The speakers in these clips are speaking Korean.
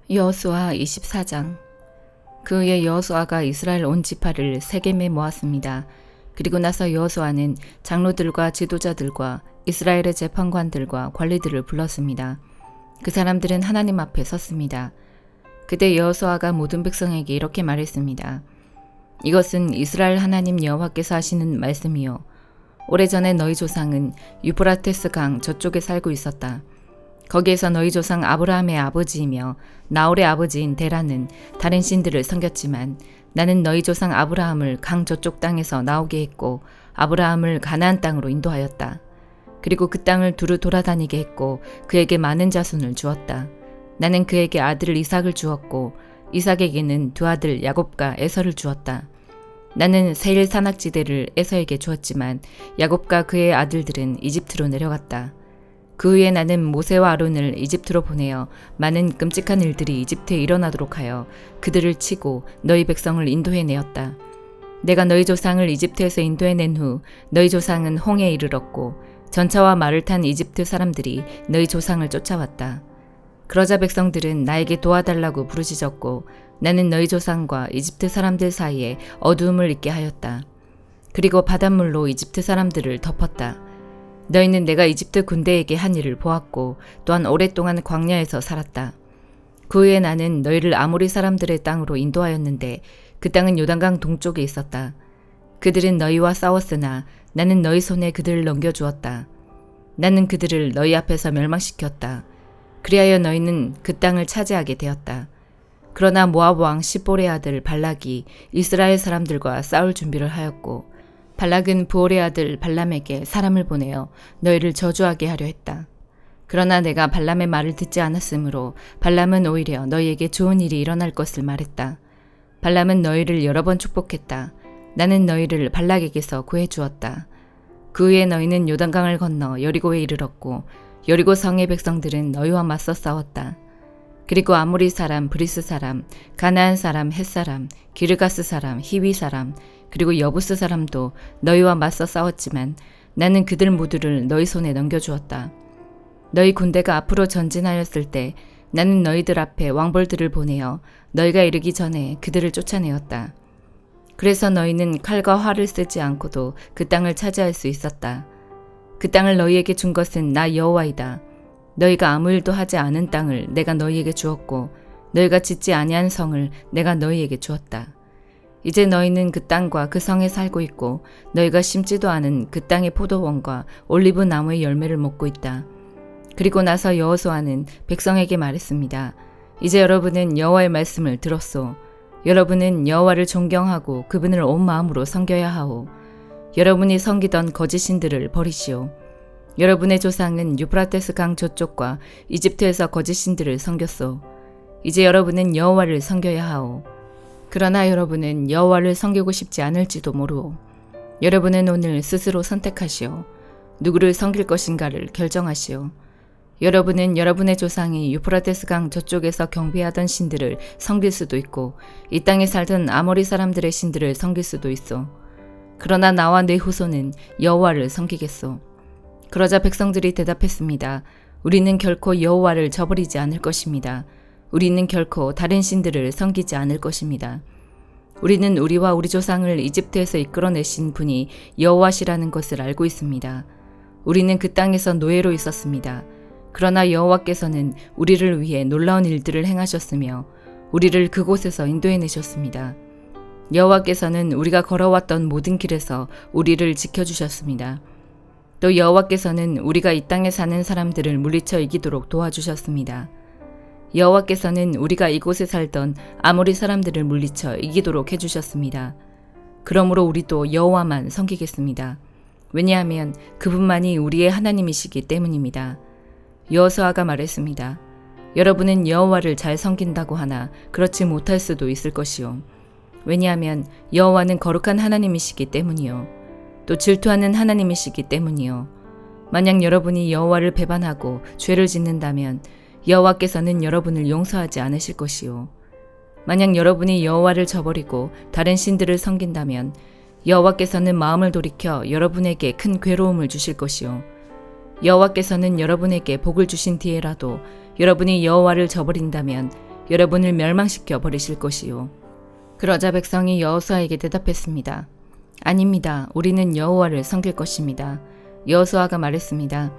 여호수아 24장. 그 후에 여호수아가 이스라엘 온 지파를 세겜에 모았습니다. 그리고 나서 여호수아는 장로들과 지도자들과 이스라엘의 재판관들과 관리들을 불렀습니다. 그 사람들은 하나님 앞에 섰습니다. 그때 여호수아가 모든 백성에게 이렇게 말했습니다. 이것은 이스라엘 하나님 여호와께서 하시는 말씀이요. 오래전에 너희 조상은 유프라테스 강 저쪽에 살고 있었다. 거기에서 너희 조상 아브라함의 아버지이며 나홀의 아버지인 데라는 다른 신들을 섬겼지만 나는 너희 조상 아브라함을 강 저쪽 땅에서 나오게 했고 아브라함을 가나안 땅으로 인도하였다. 그리고 그 땅을 두루 돌아다니게 했고 그에게 많은 자손을 주었다. 나는 그에게 아들 이삭을 주었고 이삭에게는 두 아들 야곱과 에서를 주었다. 나는 세일 산악지대를 에서에게 주었지만 야곱과 그의 아들들은 이집트로 내려갔다. 그 후에 나는 모세와 아론을 이집트로 보내어 많은 끔찍한 일들이 이집트에 일어나도록 하여 그들을 치고 너희 백성을 인도해내었다. 내가 너희 조상을 이집트에서 인도해낸 후 너희 조상은 홍해에 이르렀고 전차와 말을 탄 이집트 사람들이 너희 조상을 쫓아왔다. 그러자 백성들은 나에게 도와달라고 부르짖었고 나는 너희 조상과 이집트 사람들 사이에 어두움을 있게 하였다. 그리고 바닷물로 이집트 사람들을 덮었다. 너희는 내가 이집트 군대에게 한 일을 보았고 또한 오랫동안 광야에서 살았다. 그 후에 나는 너희를 아모리 사람들의 땅으로 인도하였는데 그 땅은 요단강 동쪽에 있었다. 그들은 너희와 싸웠으나 나는 너희 손에 그들을 넘겨주었다. 나는 그들을 너희 앞에서 멸망시켰다. 그리하여 너희는 그 땅을 차지하게 되었다. 그러나 모압 왕 시볼의 아들 발락이 이스라엘 사람들과 싸울 준비를 하였고 발락은 부올의 아들 발람에게 사람을 보내어 너희를 저주하게 하려 했다. 그러나 내가 발람의 말을 듣지 않았으므로 발람은 오히려 너희에게 좋은 일이 일어날 것을 말했다. 발람은 너희를 여러 번 축복했다. 나는 너희를 발락에게서 구해주었다. 그 후에 너희는 요단강을 건너 여리고에 이르렀고 여리고 성의 백성들은 너희와 맞서 싸웠다. 그리고 아모리 사람, 브리스 사람, 가나안 사람, 헷 사람, 기르가스 사람, 히위 사람, 그리고 여부스 사람도 너희와 맞서 싸웠지만 나는 그들 모두를 너희 손에 넘겨주었다. 너희 군대가 앞으로 전진하였을 때 나는 너희들 앞에 왕벌들을 보내어 너희가 이르기 전에 그들을 쫓아내었다. 그래서 너희는 칼과 활을 쓰지 않고도 그 땅을 차지할 수 있었다. 그 땅을 너희에게 준 것은 나 여호와이다. 너희가 아무 일도 하지 않은 땅을 내가 너희에게 주었고 너희가 짓지 아니한 성을 내가 너희에게 주었다. 이제 너희는 그 땅과 그 성에 살고 있고 너희가 심지도 않은 그 땅의 포도원과 올리브 나무의 열매를 먹고 있다. 그리고 나서 여호수아는 백성에게 말했습니다. 이제 여러분은 여호와의 말씀을 들었소. 여러분은 여호와를 존경하고 그분을 온 마음으로 섬겨야 하오. 여러분이 섬기던 거짓 신들을 버리시오. 여러분의 조상은 유프라테스 강 저쪽과 이집트에서 거짓 신들을 섬겼소. 이제 여러분은 여호와를 섬겨야 하오. 그러나 여러분은 여호와를 섬기고 싶지 않을지도 모르오. 여러분은 오늘 스스로 선택하시오. 누구를 섬길 것인가를 결정하시오. 여러분은 여러분의 조상이 유프라테스 강 저쪽에서 경배하던 신들을 섬길 수도 있고 이 땅에 살던 아모리 사람들의 신들을 섬길 수도 있어. 그러나 나와 내 후손은 여호와를 섬기겠소. 그러자 백성들이 대답했습니다. 우리는 결코 여호와를 저버리지 않을 것입니다. 우리는 결코 다른 신들을 섬기지 않을 것입니다. 우리는 우리와 우리 조상을 이집트에서 이끌어내신 분이 여호와시라는 것을 알고 있습니다. 우리는 그 땅에서 노예로 있었습니다. 그러나 여호와께서는 우리를 위해 놀라운 일들을 행하셨으며 우리를 그곳에서 인도해내셨습니다. 여호와께서는 우리가 걸어왔던 모든 길에서 우리를 지켜주셨습니다. 또 여호와께서는 우리가 이 땅에 사는 사람들을 물리쳐 이기도록 도와주셨습니다. 여호와께서는 우리가 이곳에 살던 아모리 사람들을 물리쳐 이기도록 해주셨습니다. 그러므로 우리도 여호와만 섬기겠습니다. 왜냐하면 그분만이 우리의 하나님이시기 때문입니다. 여호수아가 말했습니다. 여러분은 여호와를 잘 섬긴다고 하나 그렇지 못할 수도 있을 것이요. 왜냐하면 여호와는 거룩한 하나님이시기 때문이요. 또 질투하는 하나님이시기 때문이요. 만약 여러분이 여호와를 배반하고 죄를 짓는다면 여호와께서는 여러분을 용서하지 않으실 것이요. 만약 여러분이 여호와를 저버리고 다른 신들을 섬긴다면 여호와께서는 마음을 돌이켜 여러분에게 큰 괴로움을 주실 것이요. 여호와께서는 여러분에게 복을 주신 뒤에라도 여러분이 여호와를 저버린다면 여러분을 멸망시켜 버리실 것이요. 그러자 백성이 여호수아에게 대답했습니다. 아닙니다. 우리는 여호와를 섬길 것입니다. 여호수아가 말했습니다.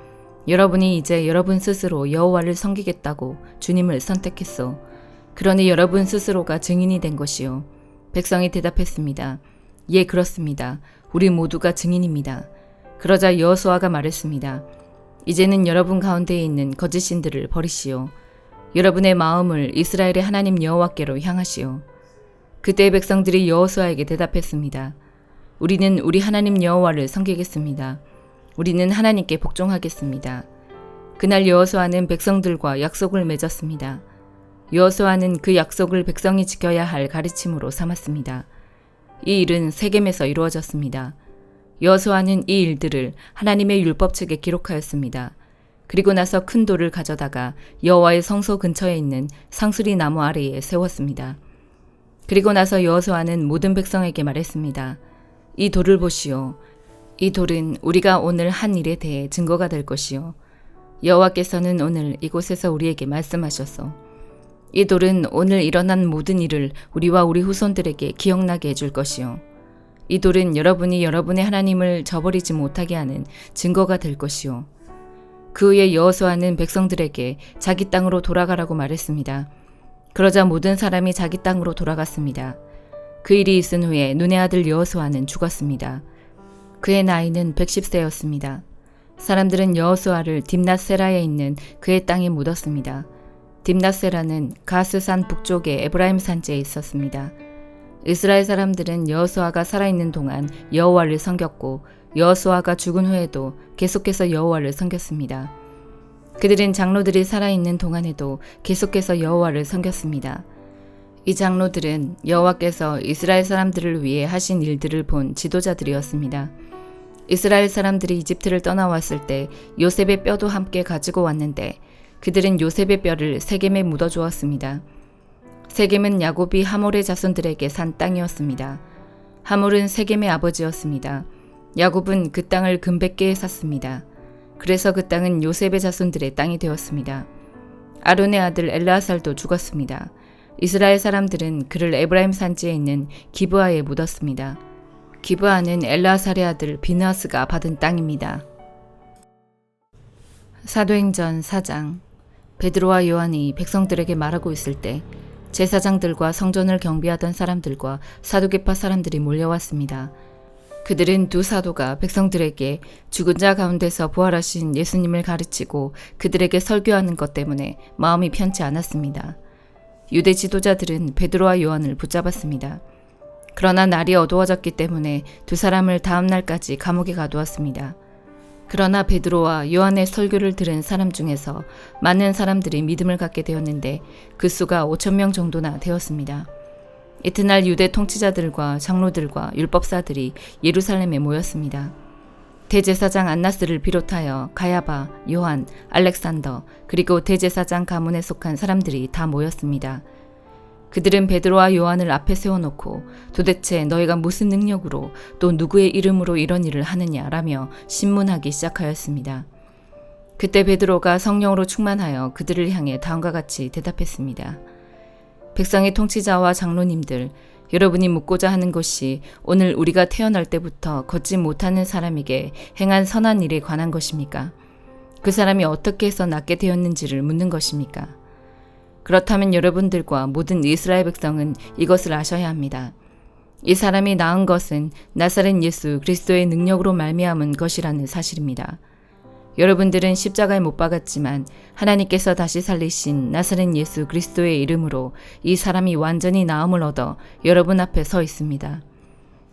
여러분이 이제 여러분 스스로 여호와를 섬기겠다고 주님을 선택했소. 그러니 여러분 스스로가 증인이 된 것이요. 백성이 대답했습니다. 예, 그렇습니다. 우리 모두가 증인입니다. 그러자 여호수아가 말했습니다. 이제는 여러분 가운데에 있는 거짓 신들을 버리시오. 여러분의 마음을 이스라엘의 하나님 여호와께로 향하시오. 그때 백성들이 여호수아에게 대답했습니다. 우리는 우리 하나님 여호와를 섬기겠습니다. 우리는 하나님께 복종하겠습니다. 그날 여호수아는 백성들과 약속을 맺었습니다. 여호수아는 그 약속을 백성이 지켜야 할 가르침으로 삼았습니다. 이 일은 세겜에서 이루어졌습니다. 여호수아는 이 일들을 하나님의 율법 책에 기록하였습니다. 그리고 나서 큰 돌을 가져다가 여호와의 성소 근처에 있는 상수리 나무 아래에 세웠습니다. 그리고 나서 여호수아는 모든 백성에게 말했습니다. 이 돌을 보시오. 이 돌은 우리가 오늘 한 일에 대해 증거가 될 것이요. 여호와께서는 오늘 이곳에서 우리에게 말씀하셨소. 이 돌은 오늘 일어난 모든 일을 우리와 우리 후손들에게 기억나게 해줄 것이요. 이 돌은 여러분이 여러분의 하나님을 저버리지 못하게 하는 증거가 될 것이요. 그 후에 여호수아는 백성들에게 자기 땅으로 돌아가라고 말했습니다. 그러자 모든 사람이 자기 땅으로 돌아갔습니다. 그 일이 있은 후에 눈의 아들 여호수아는 죽었습니다. 그의 나이는 110세였습니다. 사람들은 여호수아를 딥낫세라에 있는 그의 땅에 묻었습니다. 딥낫세라는 가스산 북쪽의 에브라임 산지에 있었습니다. 이스라엘 사람들은 여호수아가 살아있는 동안 여호와를 섬겼고 여호수아가 죽은 후에도 계속해서 여호와를 섬겼습니다. 그들은 장로들이 살아있는 동안에도 계속해서 여호와를 섬겼습니다. 이 장로들은 여호와께서 이스라엘 사람들을 위해 하신 일들을 본 지도자들이었습니다. 이스라엘 사람들이 이집트를 떠나왔을 때 요셉의 뼈도 함께 가지고 왔는데 그들은 요셉의 뼈를 세겜에 묻어주었습니다. 세겜은 야곱이 하몰의 자손들에게 산 땅이었습니다. 하몰은 세겜의 아버지였습니다. 야곱은 그 땅을 금백개에 샀습니다. 그래서 그 땅은 요셉의 자손들의 땅이 되었습니다. 아론의 아들 엘르아살도 죽었습니다. 이스라엘 사람들은 그를 에브라임 산지에 있는 기브아에 묻었습니다. 기브아는 엘르아살의 아들 비느하스가 받은 땅입니다. 사도행전 4장. 베드로와 요한이 백성들에게 말하고 있을 때 제사장들과 성전을 경비하던 사람들과 사두개파 사람들이 몰려왔습니다. 그들은 두 사도가 백성들에게 죽은 자 가운데서 부활하신 예수님을 가르치고 그들에게 설교하는 것 때문에 마음이 편치 않았습니다. 유대 지도자들은 베드로와 요한을 붙잡았습니다. 그러나 날이 어두워졌기 때문에 두 사람을 다음 날까지 감옥에 가두었습니다. 그러나 베드로와 요한의 설교를 들은 사람 중에서 많은 사람들이 믿음을 갖게 되었는데 그 수가 5,000명 정도나 되었습니다. 이튿날 유대 통치자들과 장로들과 율법사들이 예루살렘에 모였습니다. 대제사장 안나스를 비롯하여 가야바, 요한, 알렉산더, 그리고 대제사장 가문에 속한 사람들이 다 모였습니다. 그들은 베드로와 요한을 앞에 세워놓고 도대체 너희가 무슨 능력으로 또 누구의 이름으로 이런 일을 하느냐라며 신문하기 시작하였습니다. 그때 베드로가 성령으로 충만하여 그들을 향해 다음과 같이 대답했습니다. 백성의 통치자와 장로님들, 여러분이 묻고자 하는 것이 오늘 우리가 태어날 때부터 걷지 못하는 사람에게 행한 선한 일에 관한 것입니까? 그 사람이 어떻게 해서 낫게 되었는지를 묻는 것입니까? 그렇다면 여러분들과 모든 이스라엘 백성은 이것을 아셔야 합니다. 이 사람이 나은 것은 나사렛 예수 그리스도의 능력으로 말미암은 것이라는 사실입니다. 여러분들은 십자가에 못 박았지만 하나님께서 다시 살리신 나사렛 예수 그리스도의 이름으로 이 사람이 완전히 나음을 얻어 여러분 앞에 서 있습니다.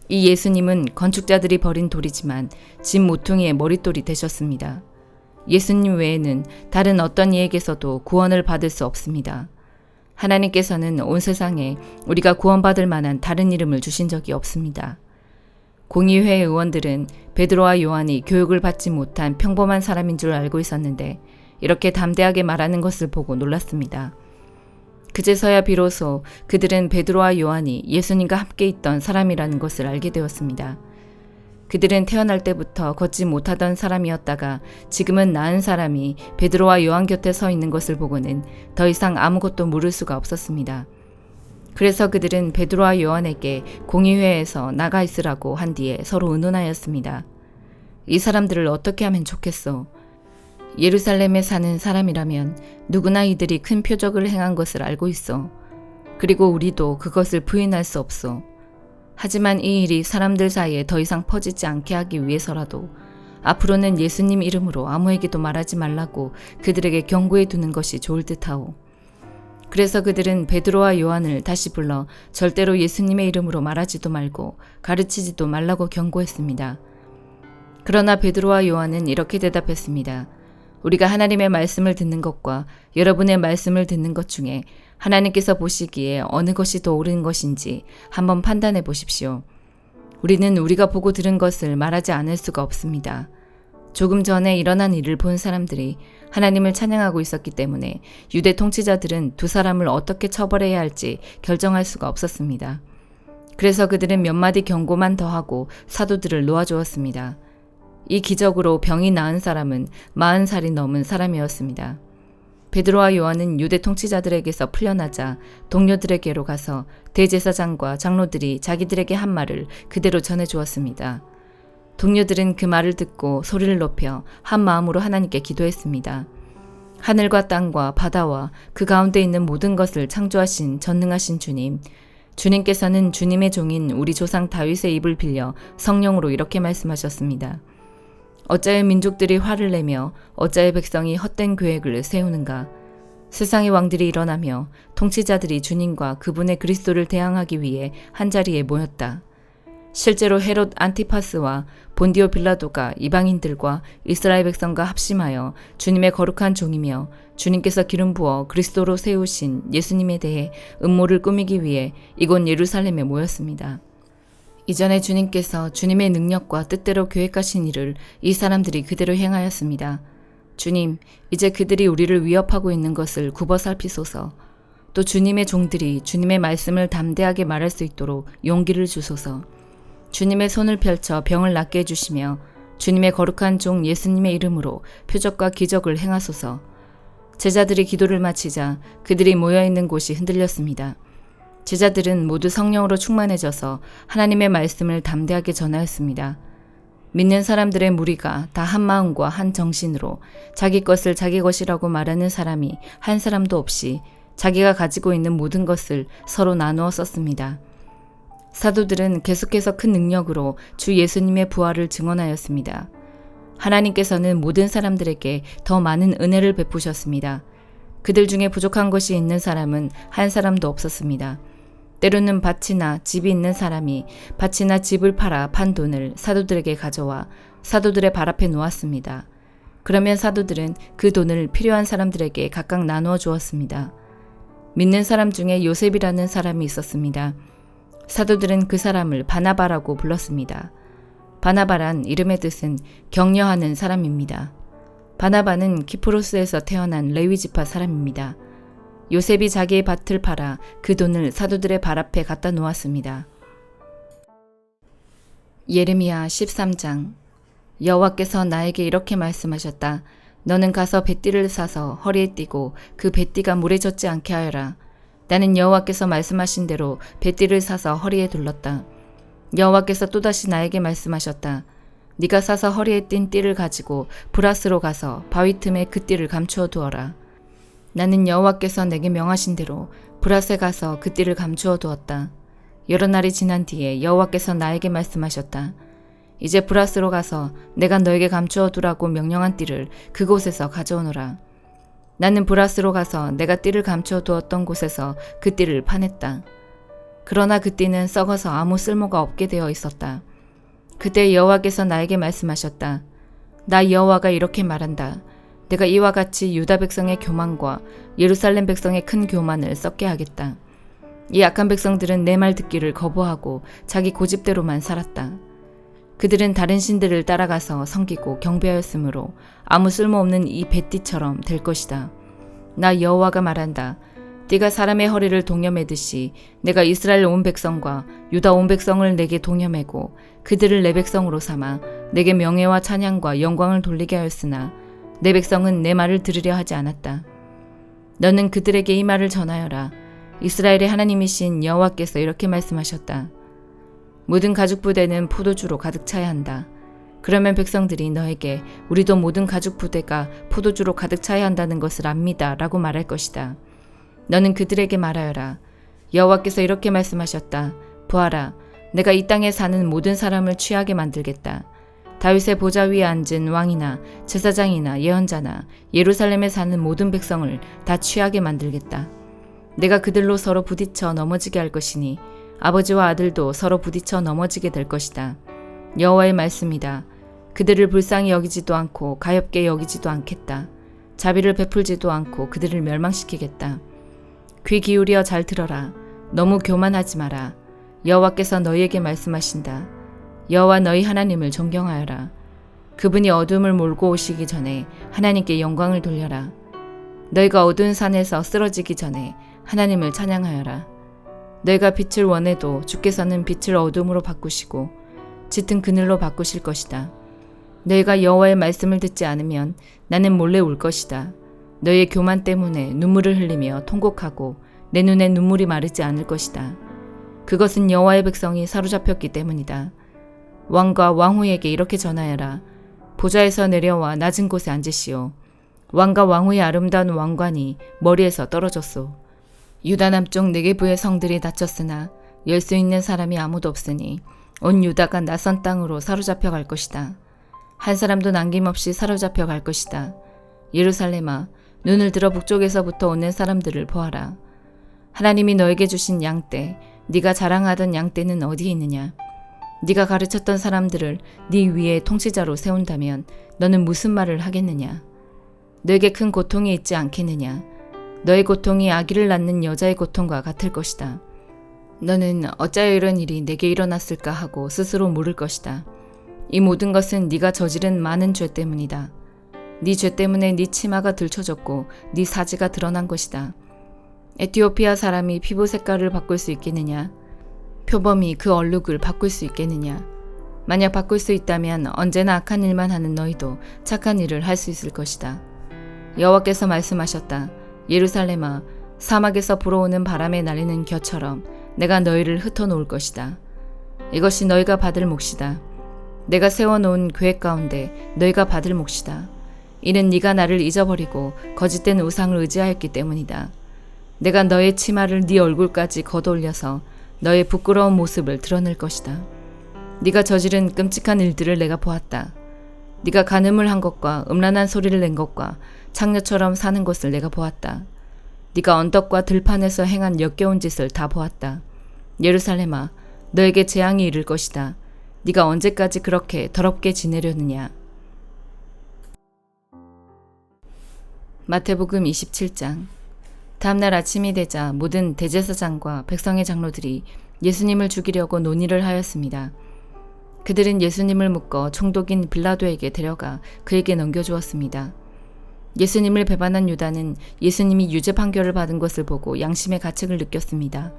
이 예수님은 건축자들이 버린 돌이지만 집 모퉁이의 머릿돌이 되셨습니다. 예수님 외에는 다른 어떤 이에게서도 구원을 받을 수 없습니다. 하나님께서는 온 세상에 우리가 구원받을 만한 다른 이름을 주신 적이 없습니다. 공의회 의원들은 베드로와 요한이 교육을 받지 못한 평범한 사람인 줄 알고 있었는데 이렇게 담대하게 말하는 것을 보고 놀랐습니다. 그제서야 비로소 그들은 베드로와 요한이 예수님과 함께 있던 사람이라는 것을 알게 되었습니다. 그들은 태어날 때부터 걷지 못하던 사람이었다가 지금은 나은 사람이 베드로와 요한 곁에 서 있는 것을 보고는 더 이상 아무것도 물을 수가 없었습니다. 그래서 그들은 베드로와 요한에게 공의회에서 나가 있으라고 한 뒤에 서로 의논하였습니다. 이 사람들을 어떻게 하면 좋겠소? 예루살렘에 사는 사람이라면 누구나 이들이 큰 표적을 행한 것을 알고 있어. 그리고 우리도 그것을 부인할 수 없소. 하지만 이 일이 사람들 사이에 더 이상 퍼지지 않게 하기 위해서라도 앞으로는 예수님 이름으로 아무에게도 말하지 말라고 그들에게 경고해 두는 것이 좋을 듯하오. 그래서 그들은 베드로와 요한을 다시 불러 절대로 예수님의 이름으로 말하지도 말고 가르치지도 말라고 경고했습니다. 그러나 베드로와 요한은 이렇게 대답했습니다. 우리가 하나님의 말씀을 듣는 것과 여러분의 말씀을 듣는 것 중에 하나님께서 보시기에 어느 것이 더 옳은 것인지 한번 판단해 보십시오. 우리는 우리가 보고 들은 것을 말하지 않을 수가 없습니다. 조금 전에 일어난 일을 본 사람들이 하나님을 찬양하고 있었기 때문에 유대 통치자들은 두 사람을 어떻게 처벌해야 할지 결정할 수가 없었습니다. 그래서 그들은 몇 마디 경고만 더하고 사도들을 놓아주었습니다. 이 기적으로 병이 나은 사람은 40살이 넘은 사람이었습니다. 베드로와 요한은 유대 통치자들에게서 풀려나자 동료들에게로 가서 대제사장과 장로들이 자기들에게 한 말을 그대로 전해주었습니다. 동료들은 그 말을 듣고 소리를 높여 한 마음으로 하나님께 기도했습니다. 하늘과 땅과 바다와 그 가운데 있는 모든 것을 창조하신 전능하신 주님, 주님께서는 주님의 종인 우리 조상 다윗의 입을 빌려 성령으로 이렇게 말씀하셨습니다. 어찌하여 민족들이 화를 내며 어찌하여 백성이 헛된 계획을 세우는가? 세상의 왕들이 일어나며 통치자들이 주님과 그분의 그리스도를 대항하기 위해 한자리에 모였다. 실제로 헤롯 안티파스와 본디오 빌라도가 이방인들과 이스라엘 백성과 합심하여 주님의 거룩한 종이며 주님께서 기름 부어 그리스도로 세우신 예수님에 대해 음모를 꾸미기 위해 이곳 예루살렘에 모였습니다. 이전에 주님께서 주님의 능력과 뜻대로 계획하신 일을 이 사람들이 그대로 행하였습니다. 주님, 이제 그들이 우리를 위협하고 있는 것을 굽어 살피소서. 또 주님의 종들이 주님의 말씀을 담대하게 말할 수 있도록 용기를 주소서. 주님의 손을 펼쳐 병을 낫게 해주시며 주님의 거룩한 종 예수님의 이름으로 표적과 기적을 행하소서. 제자들이 기도를 마치자 그들이 모여있는 곳이 흔들렸습니다. 제자들은 모두 성령으로 충만해져서 하나님의 말씀을 담대하게 전하였습니다. 믿는 사람들의 무리가 다 한 마음과 한 정신으로 자기 것을 자기 것이라고 말하는 사람이 한 사람도 없이 자기가 가지고 있는 모든 것을 서로 나누어 썼습니다. 사도들은 계속해서 큰 능력으로 주 예수님의 부활을 증언하였습니다. 하나님께서는 모든 사람들에게 더 많은 은혜를 베푸셨습니다. 그들 중에 부족한 것이 있는 사람은 한 사람도 없었습니다. 때로는 밭이나 집이 있는 사람이 밭이나 집을 팔아 판 돈을 사도들에게 가져와 사도들의 발 앞에 놓았습니다. 그러면 사도들은 그 돈을 필요한 사람들에게 각각 나누어 주었습니다. 믿는 사람 중에 요셉이라는 사람이 있었습니다. 사도들은 그 사람을 바나바라고 불렀습니다. 바나바란 이름의 뜻은 격려하는 사람입니다. 바나바는 키프로스에서 태어난 레위 지파 사람입니다. 요셉이 자기의 밭을 팔아 그 돈을 사도들의 발 앞에 갖다 놓았습니다. 예레미야 13장. 여호와께서 나에게 이렇게 말씀하셨다. 너는 가서 뱃띠를 사서 허리에 띠고 그 뱃띠가 물에 젖지 않게 하여라. 나는 여호와께서 말씀하신 대로 뱃띠를 사서 허리에 둘렀다. 여호와께서 또다시 나에게 말씀하셨다. 네가 사서 허리에 띈 띠를 가지고 브라스로 가서 바위 틈에 그 띠를 감추어 두어라. 나는 여호와께서 내게 명하신 대로 브라스에 가서 그 띠를 감추어 두었다. 여러 날이 지난 뒤에 여호와께서 나에게 말씀하셨다. 이제 브라스로 가서 내가 너에게 감추어 두라고 명령한 띠를 그곳에서 가져오너라. 나는 브라스로 가서 내가 띠를 감추어 두었던 곳에서 그 띠를 파냈다. 그러나 그 띠는 썩어서 아무 쓸모가 없게 되어 있었다. 그때 여호와께서 나에게 말씀하셨다. 나 여호와가 이렇게 말한다. 내가 이와 같이 유다 백성의 교만과 예루살렘 백성의 큰 교만을 썩게 하겠다. 이 악한 백성들은 내 말 듣기를 거부하고 자기 고집대로만 살았다. 그들은 다른 신들을 따라가서 섬기고 경배하였으므로 아무 쓸모없는 이 뱃띠처럼 될 것이다. 나 여호와가 말한다. 띠가 사람의 허리를 동여매듯이 내가 이스라엘 온 백성과 유다 온 백성을 내게 동여매고 그들을 내 백성으로 삼아 내게 명예와 찬양과 영광을 돌리게 하였으나 내 백성은 내 말을 들으려 하지 않았다. 너는 그들에게 이 말을 전하여라. 이스라엘의 하나님이신 여호와께서 이렇게 말씀하셨다. 모든 가죽 부대는 포도주로 가득 차야 한다. 그러면 백성들이 너에게 우리도 모든 가죽 부대가 포도주로 가득 차야 한다는 것을 압니다 라고 말할 것이다. 너는 그들에게 말하여라. 여호와께서 이렇게 말씀하셨다. 보아라, 내가 이 땅에 사는 모든 사람을 취하게 만들겠다. 다윗의 보좌 위에 앉은 왕이나 제사장이나 예언자나 예루살렘에 사는 모든 백성을 다 취하게 만들겠다. 내가 그들로 서로 부딪혀 넘어지게 할 것이니 아버지와 아들도 서로 부딪혀 넘어지게 될 것이다. 여호와의 말씀이다. 그들을 불쌍히 여기지도 않고 가엾게 여기지도 않겠다. 자비를 베풀지도 않고 그들을 멸망시키겠다. 귀 기울여 잘 들어라. 너무 교만하지 마라. 여호와께서 너희에게 말씀하신다. 여호와 너희 하나님을 존경하여라. 그분이 어둠을 몰고 오시기 전에 하나님께 영광을 돌려라. 너희가 어두운 산에서 쓰러지기 전에 하나님을 찬양하여라. 너희가 빛을 원해도 주께서는 빛을 어둠으로 바꾸시고 짙은 그늘로 바꾸실 것이다. 너희가 여호와의 말씀을 듣지 않으면 나는 몰래 울 것이다. 너희의 교만 때문에 눈물을 흘리며 통곡하고 내 눈에 눈물이 마르지 않을 것이다. 그것은 여호와의 백성이 사로잡혔기 때문이다. 왕과 왕후에게 이렇게 전하여라. 보좌에서 내려와 낮은 곳에 앉으시오. 왕과 왕후의 아름다운 왕관이 머리에서 떨어졌소. 유다 남쪽 네게부의 성들이 닫혔으나 열 수 있는 사람이 아무도 없으니 온 유다가 낯선 땅으로 사로잡혀 갈 것이다. 한 사람도 남김없이 사로잡혀 갈 것이다. 예루살렘아, 눈을 들어 북쪽에서부터 오는 사람들을 보아라. 하나님이 너에게 주신 양떼, 네가 자랑하던 양떼는 어디에 있느냐? 네가 가르쳤던 사람들을 네 위에 통치자로 세운다면 너는 무슨 말을 하겠느냐? 너에게 큰 고통이 있지 않겠느냐? 너의 고통이 아기를 낳는 여자의 고통과 같을 것이다. 너는 어찌하여 이런 일이 내게 일어났을까 하고 스스로 물을 것이다. 이 모든 것은 네가 저지른 많은 죄 때문이다. 네 죄 때문에 네 치마가 들춰졌고 네 사지가 드러난 것이다. 에티오피아 사람이 피부 색깔을 바꿀 수 있겠느냐? 표범이 그 얼룩을 바꿀 수 있겠느냐? 만약 바꿀 수 있다면 언제나 악한 일만 하는 너희도 착한 일을 할 수 있을 것이다. 여호와께서 말씀하셨다. 예루살렘아, 사막에서 불어오는 바람에 날리는 겨처럼 내가 너희를 흩어놓을 것이다. 이것이 너희가 받을 몫이다. 내가 세워놓은 계획 가운데 너희가 받을 몫이다. 이는 네가 나를 잊어버리고 거짓된 우상을 의지하였기 때문이다. 내가 너의 치마를 네 얼굴까지 걷어올려서 너의 부끄러운 모습을 드러낼 것이다. 네가 저지른 끔찍한 일들을 내가 보았다. 네가 간음을 한 것과 음란한 소리를 낸 것과 창녀처럼 사는 것을 내가 보았다. 네가 언덕과 들판에서 행한 역겨운 짓을 다 보았다. 예루살렘아, 너에게 재앙이 이를 것이다. 네가 언제까지 그렇게 더럽게 지내려느냐. 마태복음 27장. 다음날 아침이 되자 모든 대제사장과 백성의 장로들이 예수님을 죽이려고 논의를 하였습니다. 그들은 예수님을 묶어 총독인 빌라도에게 데려가 그에게 넘겨주었습니다. 예수님을 배반한 유다는 예수님이 유죄 판결을 받은 것을 보고 양심의 가책을 느꼈습니다.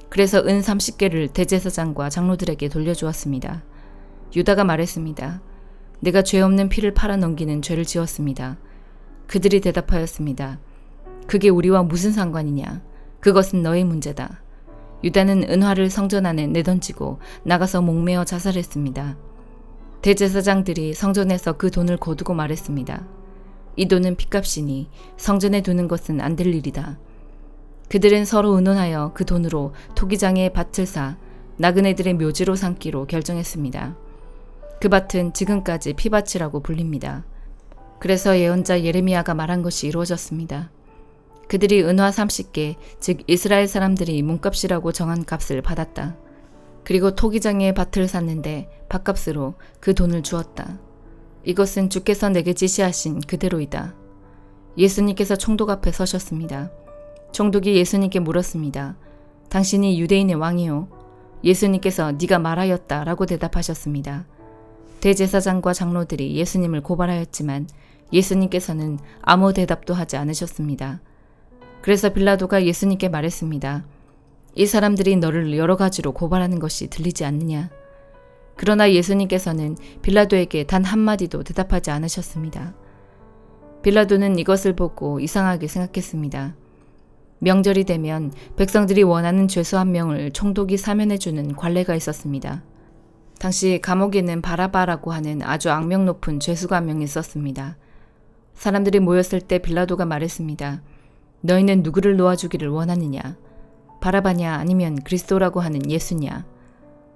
그래서 은 30개를 대제사장과 장로들에게 돌려주었습니다. 유다가 말했습니다. 내가 죄 없는 피를 팔아 넘기는 죄를 지었습니다. 그들이 대답하였습니다. 그게 우리와 무슨 상관이냐? 그것은 너의 문제다. 유다는 은화를 성전 안에 내던지고 나가서 목매어 자살했습니다. 대제사장들이 성전에서 그 돈을 거두고 말했습니다. 이 돈은 핏값이니 성전에 두는 것은 안 될 일이다. 그들은 서로 의논하여 그 돈으로 토기장의 밭을 사 나그네들의 묘지로 삼기로 결정했습니다. 그 밭은 지금까지 피밭이라고 불립니다. 그래서 예언자 예레미야가 말한 것이 이루어졌습니다. 그들이 은화 30개, 즉 이스라엘 사람들이 몸값이라고 정한 값을 받았다. 그리고 토기장의 밭을 샀는데 밭값으로 그 돈을 주었다. 이것은 주께서 내게 지시하신 그대로이다. 예수님께서 총독 앞에 서셨습니다. 총독이 예수님께 물었습니다. 당신이 유대인의 왕이요? 예수님께서 네가 말하였다 라고 대답하셨습니다. 대제사장과 장로들이 예수님을 고발하였지만 예수님께서는 아무 대답도 하지 않으셨습니다. 그래서 빌라도가 예수님께 말했습니다. 이 사람들이 너를 여러 가지로 고발하는 것이 들리지 않느냐? 그러나 예수님께서는 빌라도에게 단 한마디도 대답하지 않으셨습니다. 빌라도는 이것을 보고 이상하게 생각했습니다. 명절이 되면 백성들이 원하는 죄수 한 명을 총독이 사면해주는 관례가 있었습니다. 당시 감옥에는 바라바라고 하는 아주 악명 높은 죄수가 한 명 있었습니다. 사람들이 모였을 때 빌라도가 말했습니다. 너희는 누구를 놓아주기를 원하느냐? 바라바냐 아니면 그리스도라고 하는 예수냐?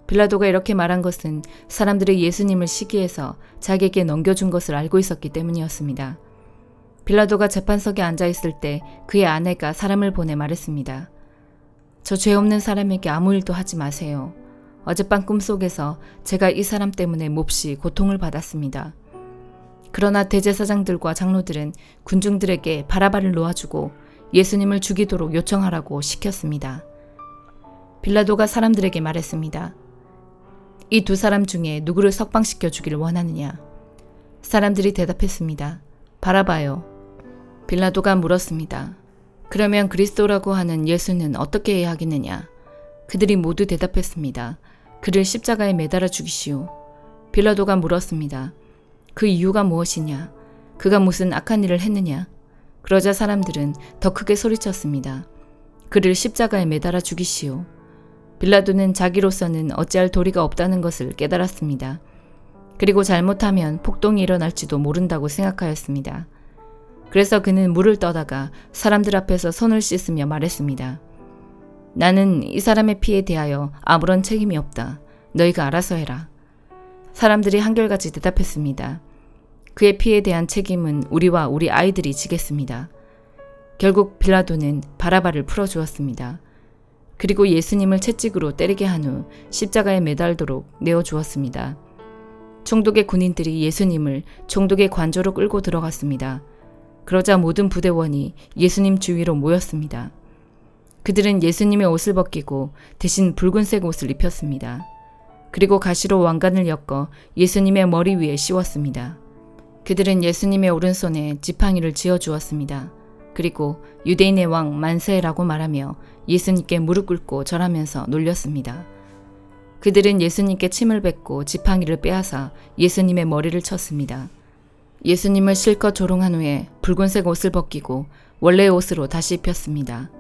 빌라도가 이렇게 말한 것은 사람들이 예수님을 시기해서 자기에게 넘겨준 것을 알고 있었기 때문이었습니다. 빌라도가 재판석에 앉아있을 때 그의 아내가 사람을 보내 말했습니다. 저 죄 없는 사람에게 아무 일도 하지 마세요. 어젯밤 꿈속에서 제가 이 사람 때문에 몹시 고통을 받았습니다. 그러나 대제사장들과 장로들은 군중들에게 바라바를 놓아주고 예수님을 죽이도록 요청하라고 시켰습니다. 빌라도가 사람들에게 말했습니다. 이 두 사람 중에 누구를 석방시켜 주기를 원하느냐? 사람들이 대답했습니다. 바라바요. 빌라도가 물었습니다. 그러면 그리스도라고 하는 예수는 어떻게 해야 하겠느냐? 그들이 모두 대답했습니다. 그를 십자가에 매달아 죽이시오. 빌라도가 물었습니다. 그 이유가 무엇이냐? 그가 무슨 악한 일을 했느냐? 그러자 사람들은 더 크게 소리쳤습니다. 그를 십자가에 매달아 죽이시오. 빌라도는 자기로서는 어찌할 도리가 없다는 것을 깨달았습니다. 그리고 잘못하면 폭동이 일어날지도 모른다고 생각하였습니다. 그래서 그는 물을 떠다가 사람들 앞에서 손을 씻으며 말했습니다. 나는 이 사람의 피에 대하여 아무런 책임이 없다. 너희가 알아서 해라. 사람들이 한결같이 대답했습니다. 그의 피에 대한 책임은 우리와 우리 아이들이 지겠습니다. 결국 빌라도는 바라바를 풀어주었습니다. 그리고 예수님을 채찍으로 때리게 한 후 십자가에 매달도록 내어주었습니다. 총독의 군인들이 예수님을 총독의 관저로 끌고 들어갔습니다. 그러자 모든 부대원이 예수님 주위로 모였습니다. 그들은 예수님의 옷을 벗기고 대신 붉은색 옷을 입혔습니다. 그리고 가시로 왕관을 엮어 예수님의 머리 위에 씌웠습니다. 그들은 예수님의 오른손에 지팡이를 쥐어주었습니다. 그리고 유대인의 왕 만세라고 말하며 예수님께 무릎 꿇고 절하면서 놀렸습니다. 그들은 예수님께 침을 뱉고 지팡이를 빼앗아 예수님의 머리를 쳤습니다. 예수님을 실컷 조롱한 후에 붉은색 옷을 벗기고 원래의 옷으로 다시 입혔습니다.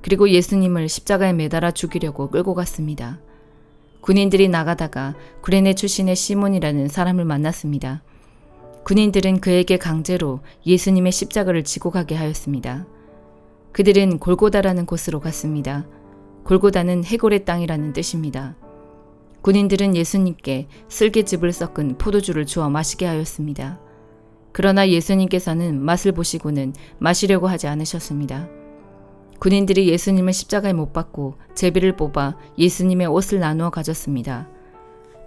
그리고 예수님을 십자가에 매달아 죽이려고 끌고 갔습니다. 군인들이 나가다가 구레네 출신의 시몬이라는 사람을 만났습니다. 군인들은 그에게 강제로 예수님의 십자가를 지고 가게 하였습니다. 그들은 골고다라는 곳으로 갔습니다. 골고다는 해골의 땅이라는 뜻입니다. 군인들은 예수님께 쓸개즙을 섞은 포도주를 주어 마시게 하였습니다. 그러나 예수님께서는 맛을 보시고는 마시려고 하지 않으셨습니다. 군인들이 예수님을 십자가에 못 박고 제비를 뽑아 예수님의 옷을 나누어 가졌습니다.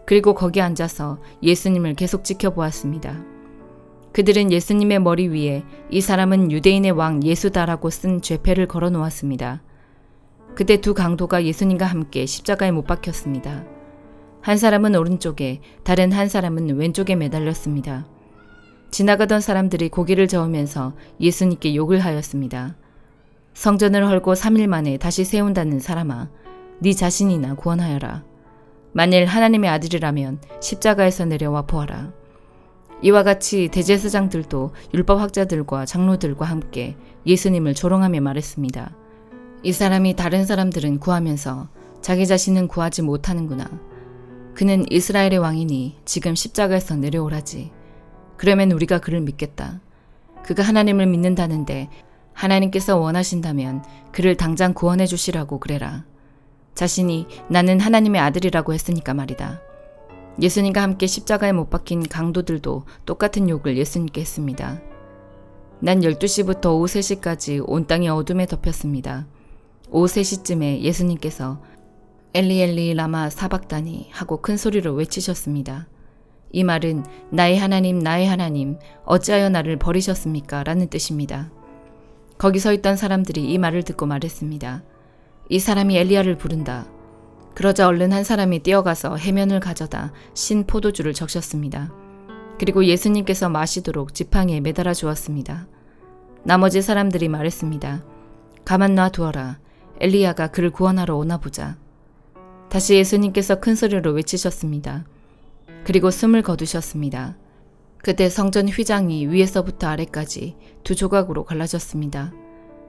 그리고 거기 앉아서 예수님을 계속 지켜보았습니다. 그들은 예수님의 머리 위에 이 사람은 유대인의 왕 예수다라고 쓴 죄패를 걸어 놓았습니다. 그때 두 강도가 예수님과 함께 십자가에 못 박혔습니다. 한 사람은 오른쪽에, 다른 한 사람은 왼쪽에 매달렸습니다. 지나가던 사람들이 고개를 저으면서 예수님께 욕을 하였습니다. 성전을 헐고 3일 만에 다시 세운다는 사람아, 네 자신이나 구원하여라. 만일 하나님의 아들이라면 십자가에서 내려와 보아라. 이와 같이 대제사장들도 율법학자들과 장로들과 함께 예수님을 조롱하며 말했습니다. 이 사람이 다른 사람들은 구하면서 자기 자신은 구하지 못하는구나. 그는 이스라엘의 왕이니 지금 십자가에서 내려오라지. 그러면 우리가 그를 믿겠다. 그가 하나님을 믿는다는데 하나님께서 원하신다면 그를 당장 구원해 주시라고 그래라. 자신이 나는 하나님의 아들이라고 했으니까 말이다. 예수님과 함께 십자가에 못 박힌 강도들도 똑같은 욕을 예수님께 했습니다. 난 12시부터 오후 3시까지 온 땅이 어둠에 덮였습니다. 오후 3시쯤에 예수님께서 엘리 엘리 라마 사박다니 하고 큰 소리로 외치셨습니다. 이 말은 나의 하나님 어찌하여 나를 버리셨습니까? 라는 뜻입니다. 거기 서 있던 사람들이 이 말을 듣고 말했습니다. 이 사람이 엘리야를 부른다. 그러자 얼른 한 사람이 뛰어가서 해면을 가져다 신 포도주를 적셨습니다. 그리고 예수님께서 마시도록 지팡이에 매달아 주었습니다. 나머지 사람들이 말했습니다. 가만 놔두어라. 엘리야가 그를 구원하러 오나 보자. 다시 예수님께서 큰 소리로 외치셨습니다. 그리고 숨을 거두셨습니다. 그때 성전 휘장이 위에서부터 아래까지 두 조각으로 갈라졌습니다.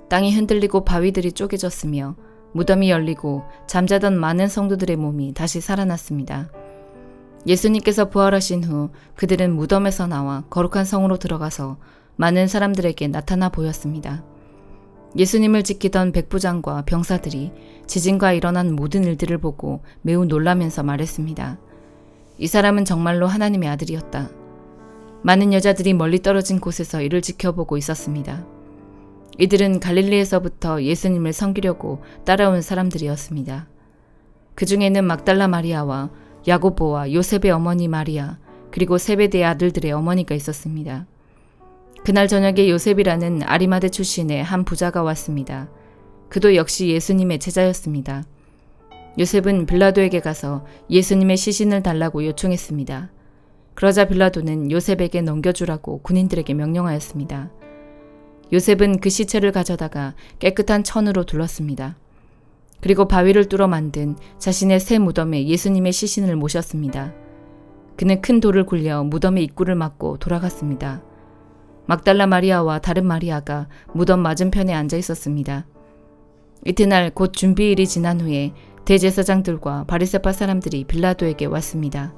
땅이 흔들리고 바위들이 쪼개졌으며 무덤이 열리고 잠자던 많은 성도들의 몸이 다시 살아났습니다. 예수님께서 부활하신 후 그들은 무덤에서 나와 거룩한 성으로 들어가서 많은 사람들에게 나타나 보였습니다. 예수님을 지키던 백부장과 병사들이 지진과 일어난 모든 일들을 보고 매우 놀라면서 말했습니다. 이 사람은 정말로 하나님의 아들이었다. 많은 여자들이 멀리 떨어진 곳에서 이를 지켜보고 있었습니다. 이들은 갈릴리에서부터 예수님을 섬기려고 따라온 사람들이었습니다. 그 중에는 막달라 마리아와 야고보와 요셉의 어머니 마리아, 그리고 세베대의 아들들의 어머니가 있었습니다. 그날 저녁에 요셉이라는 아리마대 출신의 한 부자가 왔습니다. 그도 역시 예수님의 제자였습니다. 요셉은 빌라도에게 가서 예수님의 시신을 달라고 요청했습니다. 그러자 빌라도는 요셉에게 넘겨주라고 군인들에게 명령하였습니다. 요셉은 그 시체를 가져다가 깨끗한 천으로 둘렀습니다. 그리고 바위를 뚫어 만든 자신의 새 무덤에 예수님의 시신을 모셨습니다. 그는 큰 돌을 굴려 무덤의 입구를 막고 돌아갔습니다. 막달라 마리아와 다른 마리아가 무덤 맞은편에 앉아 있었습니다. 이튿날 곧 준비일이 지난 후에 대제사장들과 바리새파 사람들이 빌라도에게 왔습니다.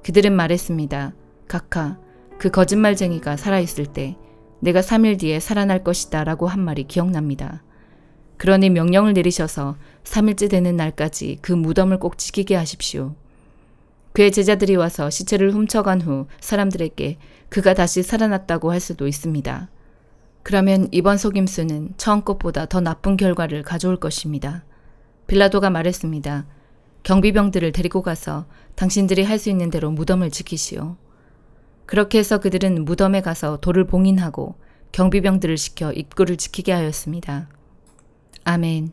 그들은 말했습니다. 각하, 그 거짓말쟁이가 살아있을 때 내가 3일 뒤에 살아날 것이다 라고 한 말이 기억납니다. 그러니 명령을 내리셔서 3일째 되는 날까지 그 무덤을 꼭 지키게 하십시오. 그의 제자들이 와서 시체를 훔쳐간 후 사람들에게 그가 다시 살아났다고 할 수도 있습니다. 그러면 이번 속임수는 처음 것보다 더 나쁜 결과를 가져올 것입니다. 빌라도가 말했습니다. 경비병들을 데리고 가서 당신들이 할 수 있는 대로 무덤을 지키시오. 그렇게 해서 그들은 무덤에 가서 돌을 봉인하고 경비병들을 시켜 입구를 지키게 하였습니다. 아멘.